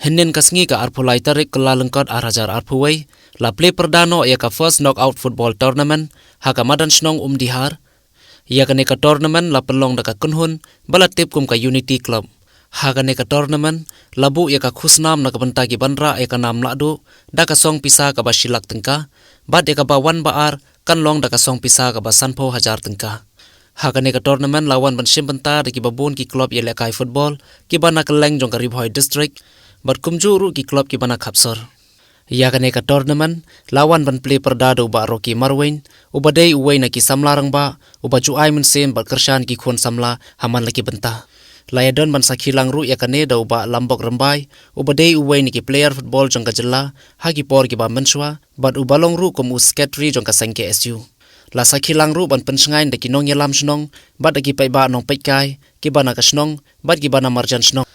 Henin kasngi ka arpulai tarik kela lengkot arajar arpuway, la play perdano ia ka first knockout football tournament, haka madan snong dihar, ia ka neka tournament la pelong daka kunhun, balat tip kum ka Unity Club. Haka neka tournament, labu ia ka khusnam na kabentagi bandra ia ka nam ladu, daka song pisa ka ba shilak tengka, bad ia ka ba wan baar, kan long daka song pisa ka ba sanpo hajar tengka. Haka neka tournament lawan ban shimbenta daki babun ki club ia lekai football, ki ba na keleng jong ka Ribhoi district, bad kumjuru ki club ki bana kapsor. Ia ka neka tournament lawan ban play perdado ba Rocky Marwain, uba day uway na ki samlarang ba, uba juai mensen bad kershan ki khun samla haman laki benta. Layadon ban sakhilang ru ia ka ne da uba lambok rembai, uba day uway ni ki player football jong ka jela, hagi por ki ba menswa, bad uba long ru kum usketri jong ka sangke SU. La sakhilang ru ban pensengain da ki nong yalam snong, bad da ki pai ba nong paikai, ki bana ka snong, bad ki bana marjan snong.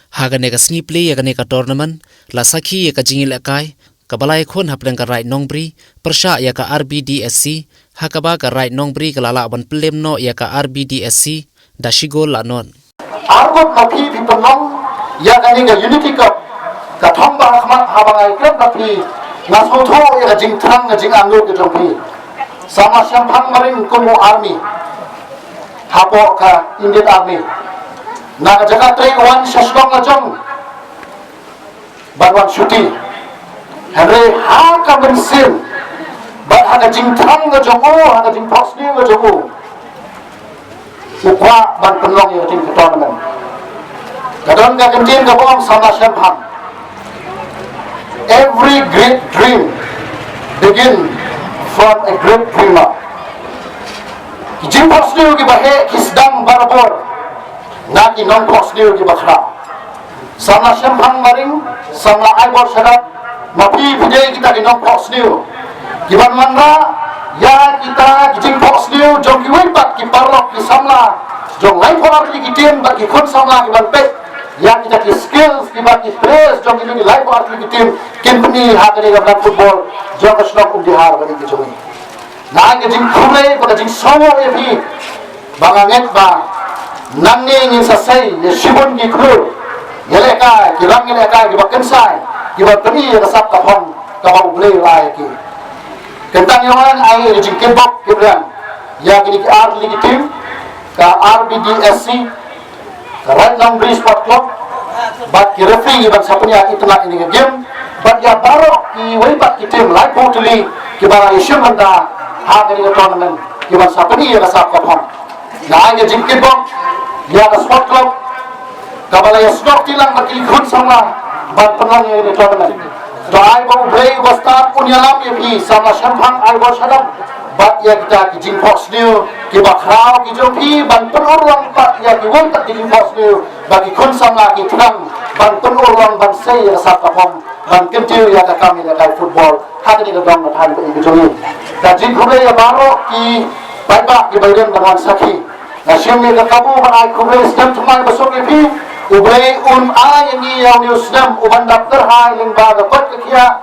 Haga neka snipli ya neka tournament la sakhi ya ka jingil akai kabalai khon hapdang ka right nongbri persha ya ka RBDSC hakaba ka right nongbri kalala ban plem no ya ka RBDSC da shigol la non argot napi pi penong ya ka neka Unity Cup ka thomba khmat habangai club napi nasotho ya ka jingthang jing anglo ke jongpi sama shamphang maring kumu army hapo ka Indian Army naga jaga tray wan shashlong ajong banwan shuti henry ha ka bensin bat haga jingthang ajong haga Jingphohsniew ajong ukwa ban penlong ya tim tournament kadon ka kentin ka bom sama shamphang every great dream begin from a great dreamer Jingphohsniew ki bahe ki Sdang Barobor Naki Nong Phohsniew ki Khraw sama Jingphohsniew maring sama Barobor sadap mapi pide kita ki Nong Phohsniew ki ban manra ya kita ki Jingphohsniew jong ki weipat ki parok ki samla jong lai polar ki tim ba ki khun samla ki ban pe ya kita ki skills ki ba ki press jong ki lai polar ki tim company hakari ga football jong ka snok dihar ba ki jongi na ki Jingphohsniew ba jing sawo e bi banganget ba nang ni sasai ye shibun ki khur yele ka ki rang yele ka ki bakan sai ki ba tani ya sap ka phong ka ba ble lai ki kentang yang ai jing kebok ki ran ya ki ar li ki tim ka RBDSC ka Red Long Bridge Sport Club bat ki referee ban sapnya itna ini game bat ya baro ki wei bat ki tim lai potli ki ba ya shimanda ha ki tournament ki ban sapni ya sap ka phong na ai jing kebok ya ka sport club kabalaya snok tilang baki khun sama ban penang ini tournament to ai bo brei bostar punyalam ye sama shamphang ai bo sadam bat ya kita ki Jingphohsniew ki ba Khraw ki jopi ban penurang pat ya ki won tak ki Jingphohsniew bagi khun sama ki tang ban penurang ban sei ya sap ka pom ban kentiu ya ka kami ya kai football hadi ni dong na than ki jomi da Jingphohsniew ya baro ki bai ba ki baiden ban sakhi Nasyumi ka kabu ba ay kubay Sdang tumay basok ipi ubay ay ni yaw ni Sdang ubandap terhay ling baga kot kakiya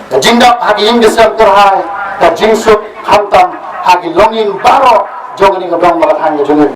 ka jingdap hagi ingisam terhay ka jingsuk hantam hagi longin baro jong ni ka dong magathan ya jungin